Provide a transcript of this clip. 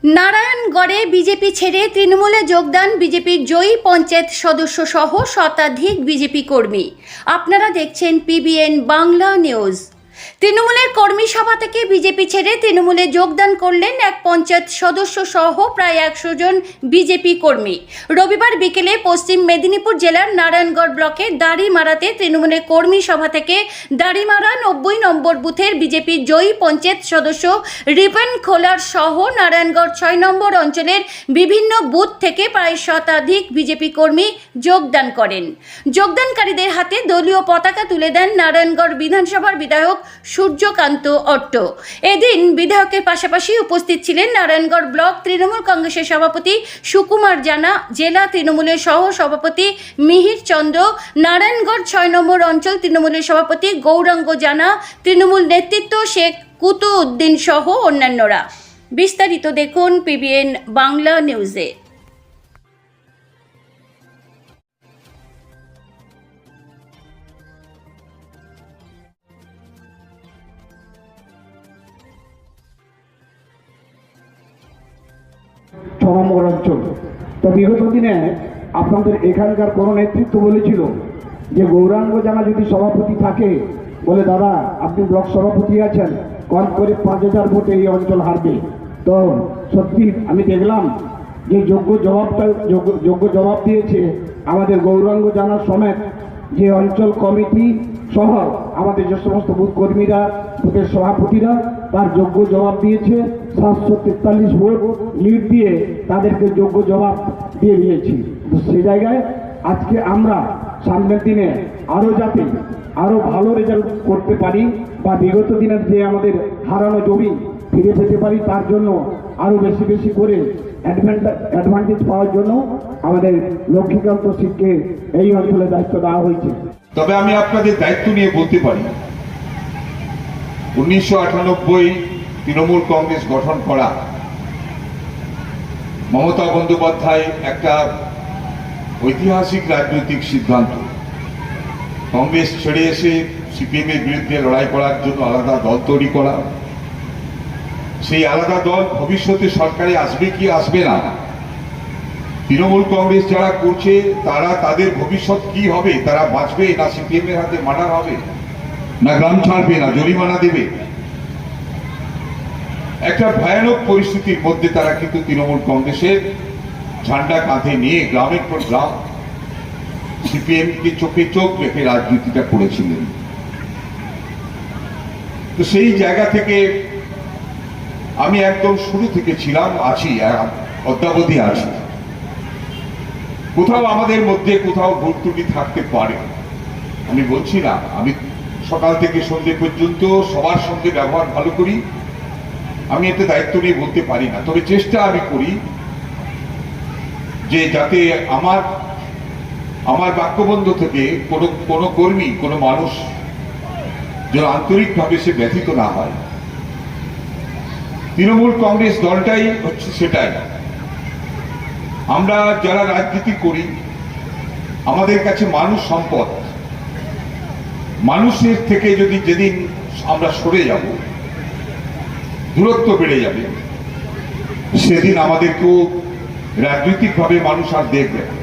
নারায়ণগড়ে BJP ছেড়ে তৃণমূলে যোগদান বিজেপির জয়ী পঞ্চায়েত সদস্য সহ শতাধিক বিজেপি কর্মী। আপনারা দেখছেন পিবিএন বাংলা নিউজ। তৃণমূলের কর্মী সভা থেকে বিজেপি ছেড়ে তৃণমূলে যোগদান করলেন এক পঞ্চায়েত সদস্য সহ প্রায় 100 জন বিজেপি কর্মী। রবিবার বিকেলে পশ্চিম মেদিনীপুর জেলার নারায়ণগড় ব্লকের দাড়িমারাতে তৃণমূলের কর্মী সভা থেকে দাড়িমারা 90 নম্বর বুথের বিজেপির জয়ী পঞ্চায়েত সদস্য রিপন খোলার সহ নারায়ণগড় 6 নম্বর অঞ্চলের বিভিন্ন বুথ থেকে প্রায় শতাধিক বিজেপি কর্মী যোগদান করেন। যোগদানকারীদের হাতে দলীয় পতাকা তুলে দেন নারায়ণগড় বিধানসভার বিধায়ক সূর্যকান্ত অট্ট। এদিন বিধায়কের পাশাপাশি উপস্থিত ছিলেন নারায়ণগড় ব্লক তৃণমূল কংগ্রেসের সভাপতি সুকুমার জানা, জেলা তৃণমূলের সহ সভাপতি মিহির চন্দ্র, নারায়ণগড় 6 নম্বর অঞ্চল তৃণমূলের সভাপতি গৌরাঙ্গ জানা, তৃণমূল নেতৃত্ব শেখ কুতুউদ্দিন সহ অন্যান্যরা। বিস্তারিত দেখুন পিবিএন বাংলা নিউজে। নম্বর অঞ্চল। তো বিগত দিনে আপনাদের এখানকার কোনো নেতৃত্ব বলেছিল যে গৌরাঙ্গ জানা যদি সভাপতি থাকে, বলে দাদা আপনি ব্লক সভাপতি আছেন, কম করে 5000 ভোটে এই অঞ্চল হারবে। তো সত্যি আমি দেখলাম যে যোগ্য জবাব দিয়েছে আমাদের গৌরাঙ্গ জানার সমেত যে অঞ্চল কমিটি সহ আমাদের যে সমস্ত বুথ কর্মীরা, বুথের সভাপতিরা তার যোগ্য জবাব দিয়েছে। 743 ভোট লিড দিয়ে তাদেরকে যোগ্য জবাব দিয়ে দিয়েছি। তো সেই জায়গায় আজকে আমরা সামনের দিনে যাতে আরো ভালো রেজাল্ট করতে পারি বা বিগত দিনের যে আমাদের হারানো জমি ফিরে পেতে পারি, তার জন্য আরো বেশি বেশি করে অ্যাডভান্টেজ পাওয়ার জন্য আমাদের লক্ষ্মীকান্ত সিংকে এই অঞ্চলে দায়িত্ব দেওয়া হয়েছে। তবে আমি আপনাদের দায়িত্ব নিয়ে বলতে পারি, 1998 তৃণমূল কংগ্রেস গঠন করা মমতা বন্দ্যোপাধ্যায় একটা ঐতিহাসিক রাজনৈতিক সিদ্ধান্ত। কংগ্রেস ছেড়ে এসে সিপিএম এর বিরুদ্ধে লড়াই করার জন্য আলাদা দল তৈরি করা। সেই আলাদা দল ভবিষ্যতে সরকারে আসবে কি আসবে না, তৃণমূল কংগ্রেস যারা করছে তারা তাদের ভবিষ্যৎ কি হবে, তারা বাঁচবে না সিপিএম এর হাতে মার্ডার হবে, না গ্রাম ছাড়বে, না জরিমানা দেবে। একটা ভয়ানক পরিস্থিতির মধ্যে তারা কিন্তু তৃণমূল কংগ্রেসের ঝান্ডা কাঁধে নিয়ে গ্রামের পর গ্রাম সিপিএম কে চোখে চোখ রেখে রাজনীতিটা করেছিলেন। তো সেই জায়গা থেকে আমি একদম শুরু থেকে ছিলাম, আছি, অদ্যাবধি আছি। কোথাও আমাদের মধ্যে কোথাও ভুল ত্রুটি থাকতে পারে, আমি বলছি না। আমি সকাল থেকে সন্ধ্যে পর্যন্ত সবার সঙ্গে ব্যবহার ভালো করি, আমি এতে দায়িত্ব নিয়ে বলতে পারি না। তবে চেষ্টা আমি করি যে যাতে আমার বাক্যবন্ধ থেকে কোনো কর্মী, কোনো মানুষ যেন আন্তরিকভাবে সে ব্যথিত না হয়। তৃণমূল কংগ্রেস দলটাই হচ্ছে সেটাই। আমরা যারা রাজনীতি করি আমাদের কাছে মানুষ সম্পদ। মানুষের থেকে যদি যেদিন আমরা সরে যাব, দূরত্ব বেড়ে যাবে, সেদিন আমাদেরকেও রাজনৈতিকভাবে মানুষ আর দেখবে না।